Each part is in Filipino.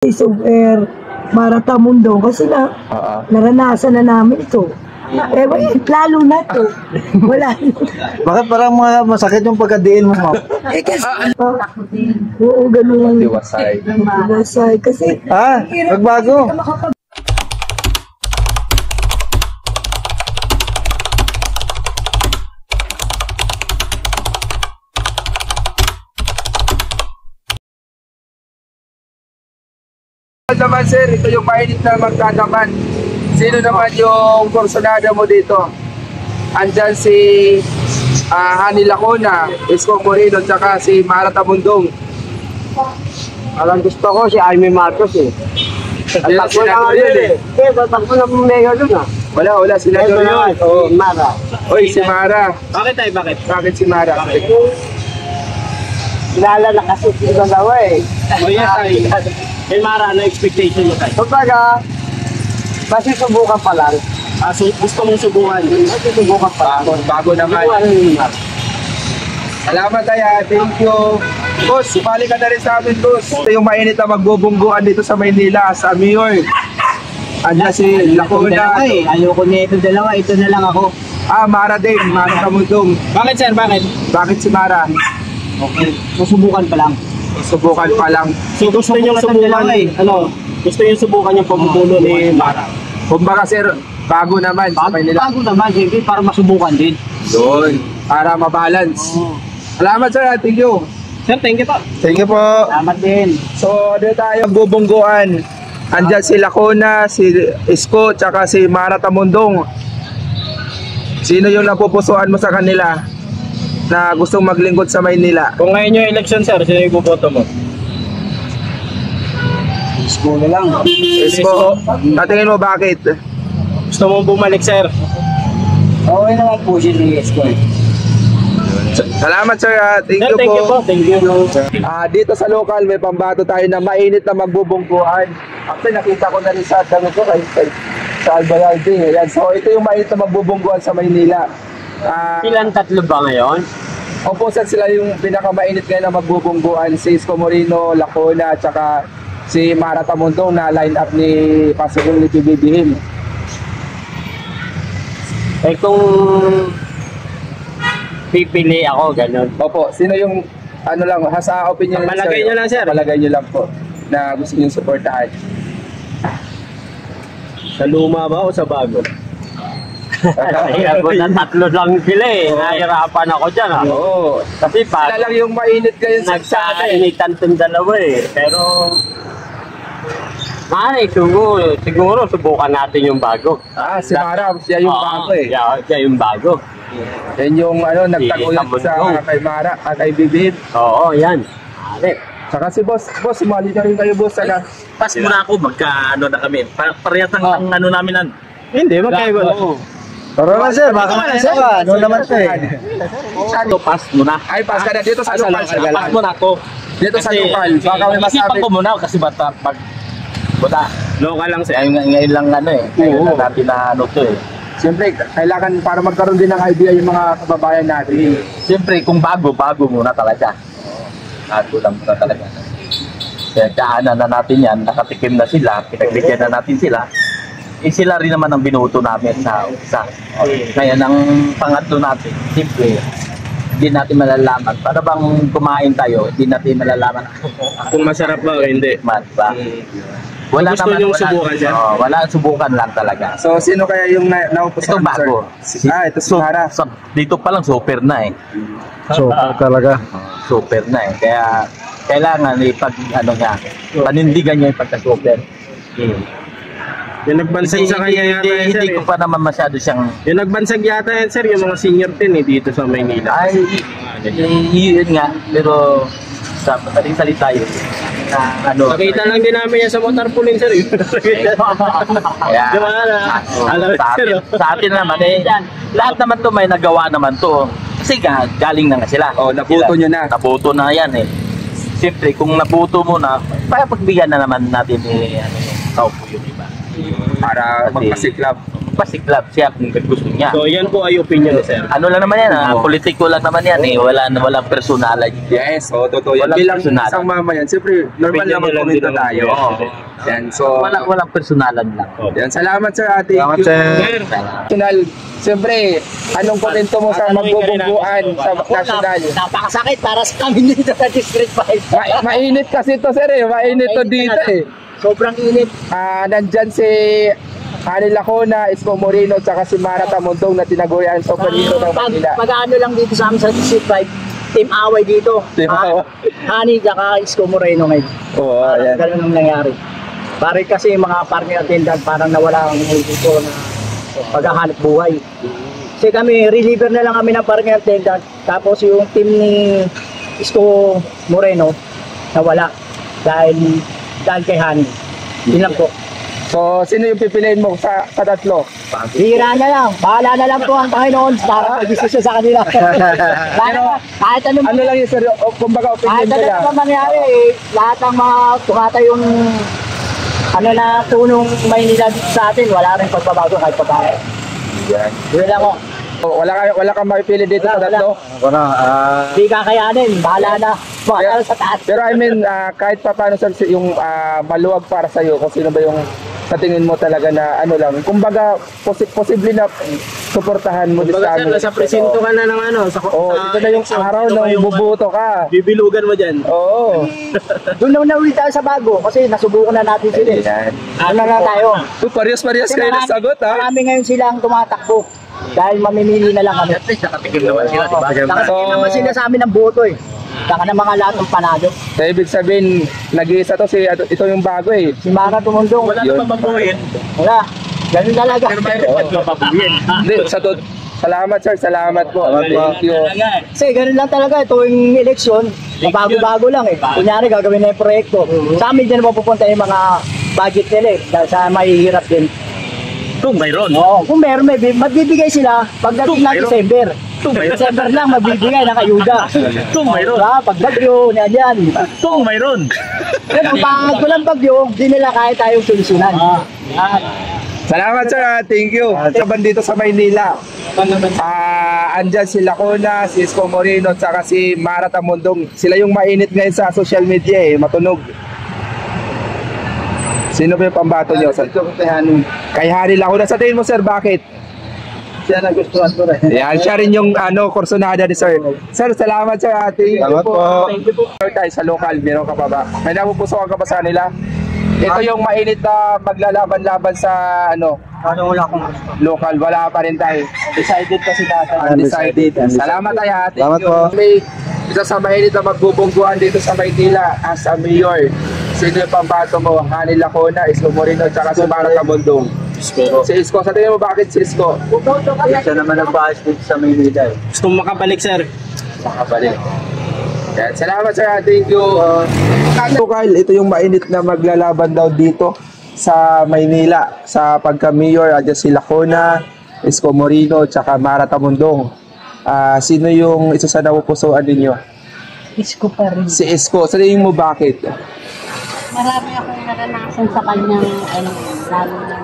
Super Maratamundo kasi naranasan na namin ito. Lalo na to. Wala. Bakit parang masakit yung pagkadiin mo, ma'am? Kasi, oo, ganun. Diwasay. Diwasay. Kasi, nagbago. Naman sir, ito yung mainit na magtataman. Sino naman yung kursunada mo dito? Andyan si Hani Lacona, Isko Moreno, tsaka si Mara Tamundong. Alam gusto ko si Jaime Marcos eh. Takbo na yun eh. Takbo na mayor dun ah. Wala, sila doon yun. Si Mara. Oy, si Mara. Bakit tayo, bakit? Bakit si Mara? Kilala na kasi si dalawa eh. O yes, ay. Kay Mara, ano expectation mo tayo? Kumbaga, basta subukan pa lang. Gusto mong subukan? Subukan pa lang. Bago naman. Salamat tayo, thank you. Boss, sumali ka na rin sa amin, boss. Ito yung mainit na magbubungguan dito sa Maynila, sa Mayor. Andiyan si Lacona. Ayoko na ito dalawa, ito na lang ako. Mara din, Mara Tamundong. Bakit sir, bakit? Bakit si Mara? Okay, susubukan pa lang. Subukan pa lang. So gusto nyo subukan gusto nyo subukan yung pamumuno ni Mara? Kumbaga sir, bago naman sa Maynila. Bago naman, siyempre, para masubukan din. Yun, para mabalance. Salamat sir, thank you. Sir, thank you po. Thank you po. Salamat din. So, dito tayo magbubungguan. Andyan si Lacona, si Isko, tsaka si Mara Tamundong. Sino yung napupusuan mo sa kanila na gustong maglingkod sa Maynila? Kung ngayon yung election sir, sino yung boboto mo? Isko na lang. Isko, tatingin mo bakit? Gusto mong bumalik sir? Okay naman po si Isko eh. Salamat sir, thank you po. Thank you. Dito sa local may pambato tayo na mainit na magbubungguan. Actually nakita ko na rin sa dami ko sa Albayalde. Ayan. So ito yung mainit na magbubungguan sa Maynila. Ilan tatlo ba ngayon? Opo sir, sila yung pinakamainit ngayon na magbubungguan. Si Isko Moreno, Lacona, at saka si Mara Tamundong na line up ni Pasugong ni PBBM. Eh kung pipili ako, ganun. Opo, sino yung ano lang, sa opinion Palagay nyo lang sir. Palagay nyo lang po na gusto nyo supportahan. Sa luma ba o sa bago? Kaya ko na tatlo lang sila eh. Nahirapan ako dyan ah. Oo. Kasi Sila lang yung mainit ngayon sa nagsainitan itong dalawa eh. Pero siguro subukan natin yung bago. si Mara, siya yung bago eh. Siya yung bago. Yan yung nagtaguyod sa kay Mara at kay Bibib. Oo, yan. Saka si boss, sumali na rin kayo boss. Pas muna ako, magka-ano na kami. Parehas ang ano namin Hindi, magkaiba. Tara na sir, baka isa ka. Ano naman ito eh. Pas muna. Ay, pas ka na dito sa local. Pas muna ako. Dito sa local. Baka may masabi. Isipan ko muna kasi bata pag buta. Local lang sir. Ngayon lang ngayon lang natin na ano to eh. Siyempre, kailangan para magkaroon din ng idea yung mga kababayan natin. Siyempre, kung bago muna talaga. Bago lang muna talaga. Kaya kaanan na natin yan, nakatikim na sila, pinagbigyan na natin sila. Sila rin naman ang binuto namin sa umpisa. Kaya ang pangatlo natin, siyempre, hindi natin malalaman. Para bang kumain tayo, hindi natin malalaman Kung masarap ba o hindi. Wala gusto naman, yung subukan dyan? Wala, subukan lang talaga. So, sino kaya yung naupusan? Ito bago. Ito si Mara. Dito pa lang super na eh. Super talaga. Super na eh. Kaya kailangan panindigan niya yung pagka-super. Yung nagbansag sa kanya yata yan sir. Hindi ko pa naman masyado siyang... Yung nagbansag yata yan sir, yung mga senior din eh dito sa Maynila. Ay, yun nga. Pero sa salita yun. Nakita lang din namin yan sa motorpulin sir. Kaya, sa atin naman lahat naman to may nagawa naman to. Kasi galing na nga sila. Nabuto nyo na. Nabuto na yan eh. Siyempre, kung nabuto mo na, pagbigyan na naman natin kaupo yung iba. Para magpasiklab. magpasiklab siya kung gusto niya. So yan po ay opinion ni sir. Ano lang naman yan, politiko lang naman yan eh. Walang personalan. Yes, totoo yan. Walang Bilang personalan. isang mamayan, siyempre, normal Opinion naman nila komento din ang- tayo. Yan, so, Walang personalan lang. yan, salamat sir, ate. Salamat, sir. National, siyempre, anong komento mo sa magbubungguan sa national? Napakasakit para sa kami dito sa District 5. Mainit kasi to sir eh, mainit to dito eh. Sobrang init. Nandyan si Hani Lacona, Isko Moreno, tsaka si Mara Tamundong na tinagurian sa Superhero ng Manila. Pag-ano lang dito sa amin sa District 5, team away dito. Team away. Hani, tsaka Isko Moreno ngayon. Oo, ayan. Ganun ang nangyari. Pare kasi mga parking attendant parang nawala ang dito na paghahanap buhay. Kasi kami, reliever na lang kami ng parking attendant. Tapos yung team ni Isko Moreno, nawala. Dahil kay Hani. Yun lang po. So, sino yung pipiliin mo sa tatlo? Hira na lang. Bahala na lang po ang Panginoon para pag-desisyon sa kanila. Kahit anong Ano lang yung sir, kumbaga opinion kahit ano nila? naman mangyari, lahat ng mga tumata yung na tunong Maynila dito sa atin, wala rin pagbabago kahit paano. Yan. Yun lang po. Wala kang mapipili dito sa tatlo? Wala, Hindi kakayanin, bahala na. Bahala sa taas. Pero I mean, kahit pa paano sir, yung maluwag para sa'yo, kung sino ba yung sa tingin mo talaga na ano lang, kumbaga posible na suportahan mo Baga sir, amin. nasa presinto ka na ng ano. Oo, ito na yung araw na bubuto ka. Bibilugan mo dyan. Oo. Doon na ulit tayo sa bago kasi nasubukan na natin sila. Yan. Ano na tayo? Parehas kayo na sagot ha. Marami ngayon silang tumatakbo. Dahil mamimili na lang kami. At least nakatikim naman sila, di ba? Nakatingin naman sila sa amin ng boto eh. Saka ng mga lahat ng panalo. So, ibig sabihin, nag-iisa to ito yung bago eh. Si Mara Tumundong. Wala Yun. na bababuhin. Wala. Ganun talaga. Hindi, salamat sir, salamat po. Thank you. Kasi ganun lang talaga. Ito yung eleksyon. Bago-bago lang eh. Kunyari gagawin na yung proyekto. Sa amin din mapupunta yung mga budget nila eh. Dahil sa mahihirap din. Kung mayroon. Oo. Kung meron magbibigay sila pagdating ng December. December lang magbibigay ng ayuda. Kung mayroon. Pag bagyo, yan. Kung mayroon. Pero pag walang bagyo, di nila kaya tayong solusyonan. Yan. Salamat sir, thank you. Saban dito sa Maynila. Andyan si Lacona, si Isko Moreno, tsaka si Mara Tamundong. Sila yung mainit ngayon sa social media eh, matunog. Sino ba yung pambato nyo? Kay Hani Lacona. Sa tingin mo sir, bakit? Siya nagustuhan ko rin. Yan, siya rin yung kursunada ni sir. Sir, salamat sir. Thank you Salamat po. Thank you po. Sir, tayo sa local, meron ka pa ba? May napupusukan ka ba sa nila? Ito yung mainit na maglalaban-laban sa Ano wala akong gusto. local, wala pa rin tayo. Decided kasi dati. Undecided. Salamat tayo. Salamat po. May isa sa mainit na magbubungguan dito sa Maynila as a mayor. Sino yung pambato mo? Hani Lacona, Isko Moreno, tsaka si Mara Tamundong. Si Isko, sa tingin mo bakit si Isko? Siya naman nagbaas dito sa Maynila eh. Gusto mo makabalik sir. Makabalik. Yan. Salamat sir, thank you. So Kyle, ito yung mainit na maglalaban daw dito sa Maynila sa pagka-mayor. Adyan si Lacona, Isko Moreno, tsaka Mara Tamundong. Sino yung isa sa napupusuan ninyo? Isko pa rin. Si Isko. Sa tingin mo bakit? Marami akong naranasan sa kanyang lalo na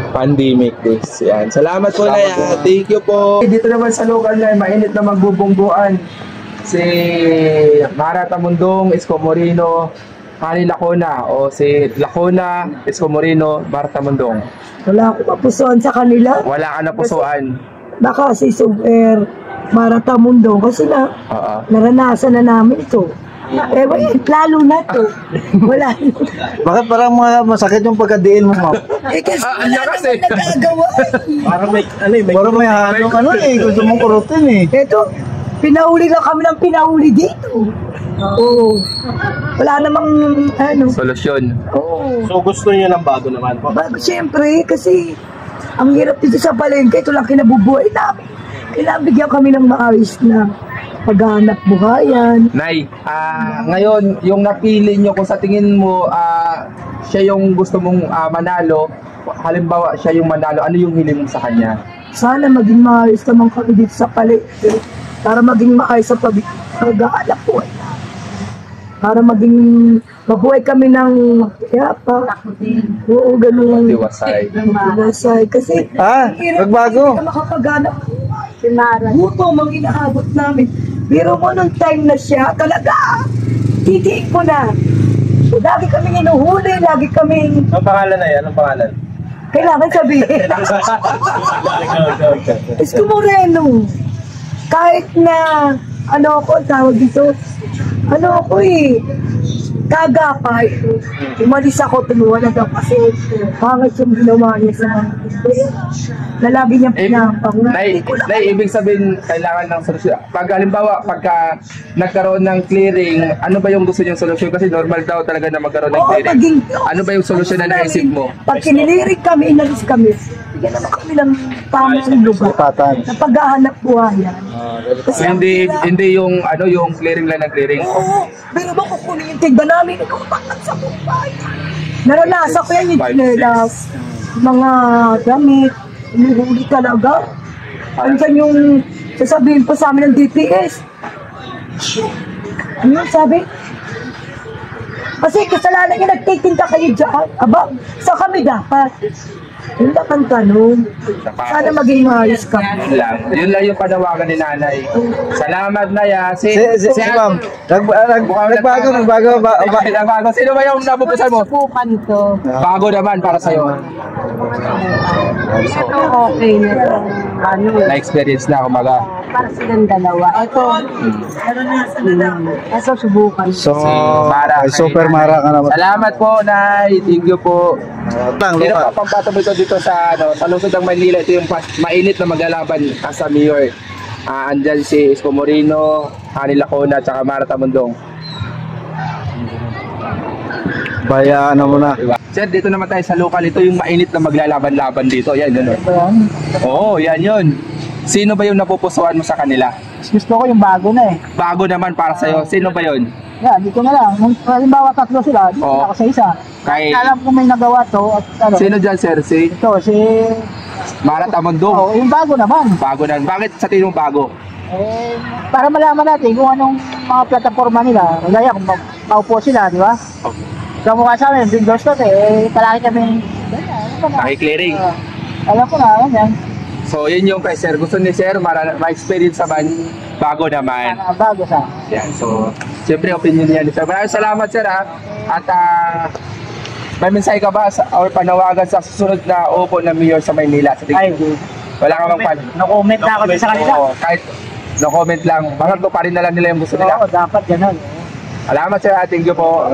Pandemic days. Yan. Salamat po na yan. Thank you po. Dito naman sa local na mainit na magbubungguan. Si Mara Tamundong, Isko Moreno, Hani Lacona, o si Lacona, Isko Moreno, Mara Tamundong. Wala akong mapusuan sa kanila. Wala ka na pusuan. Baka si Super Mara Tamundong kasi naranasan na namin ito. Lalo na to. Wala. Bakit parang masakit yung pagkadiin mo, ma'am? Kasi Ano kasi? nagagawa. Parang may Parang may halong gusto mong kurutin eh. Ito, pinahuli lang kami ng pinahuli dito. Oo. Wala namang Solusyon. Oo. So gusto niyo ng bago naman po. Bago siyempre, kasi ang hirap dito sa palengke, ito lang kinabubuhay namin. Kailangan bigyan kami ng maayos na paghahanap buhayan. Nay, ngayon, yung napili nyo, kung sa tingin mo, siya yung gusto mong manalo, halimbawa siya yung manalo, ano yung hiling mo sa kanya? Sana maging maayos naman kami dito sa palengke para maging maayos sa paghahanap buhay. para maging mabuhay kami ng yapa. Oo, ganun. Diwasay. Diwasay. Kasi, Nagbago. hindi ka makapaghanap. Gutom ang inaabot namin. Pero mo nung time na siya, talaga, titiin ko na. Lagi kami inuhuli, lagi kami, Ang pangalan na yan? Ang pangalan? kailangan sabihin. Isko Moreno. Kahit na, ano ako, tawag dito, ano ako kagapay. Umalis ako, tumuwalag ako kasi pangit yung ginawa niya sa mga na lagi niyang pinampang. Ibig sabihin, kailangan ng solusyon. Pag halimbawa, pagka nagkaroon ng clearing, ano ba yung gusto niyang solusyon? Kasi normal daw talaga na magkaroon ng clearing. Ano ba yung solusyon na naisip mo? Pag kinilirik kami, inalis kami, bigyan naman kami ng tamang lugar na paghahanap buhayan. Kasi Hindi yung yung clearing lang na clearing. oo, pero ba kukunin yung tigba namin, ikaw bakit sa buhay? Naranasan ko yan yung chinelas, mga damit, inuhuli talaga. Andiyan yung sasabihin pa sa amin ng DPS. Ano yung sabi? Kasi kasalanan niya nagtitinda kayo dyan. Aba, sa kami dapat. Yun lang ang tanong. Sana maging maayos ka. Yun lang yung panawagan ni nanay. Salamat na ya. Si ma'am, nagbago. Nagbago. Sino ba yung napupusan mo? Subukan ko. Bago naman para sa'yo. Ito okay na ito. Ano, Na-experience na, kumaga. para silang dalawa. Ito, ito subukan. So, Mara. super Mara ka naman. Salamat po, Nay. Thank you po. Lang, Sino Luka. pa pagpatuloy dito sa sa lungsod ng Manila? Ito yung mainit na maglalaban sa mayor. Andyan si Isko Moreno, Hani Lacona, tsaka Mara Tamundong. Bayaan mo na. Sir, dito naman tayo sa local. Ito yung mainit na maglalaban-laban dito. Yan, gano'n. Oo, yan yun. Sino ba yung napupusuan mo sa kanila? Gusto ko yung bago na Bago naman para sa'yo. Sino ba yun? Yan, dito na lang. Halimbawa tatlo sila, dito Oo. ako sa isa. Kay... Alam ko may nagawa to at ano. Sino dyan, sir? Si Ito, si... Mara Tamundong. yung bago naman. Bago na. Bakit sa tingin mo bago? Para malaman natin kung anong mga plataforma nila. Kaya kung maupo sila, di ba? So mukha sa amin, big doors to palagi kami, Nakiklearing. alam ko na, yan. So, yun yung kay sir. Gusto ni sir, ma-experience naman, bago naman. Bago sa. Yan. So, siyempre, opinion niya ni sir. Maraming salamat, sir, ha? At, may mensahe ka ba or panawagan sa susunod na upo na mayor sa Maynila? Sa Ay, wala ka bang pan? no-comment na ako din sa kanila. Oo, kahit no-comment lang. Bakit pa rin na lang nila yung gusto nila? Oo, dapat ganun. Salamat, sir, ha? Thank you po.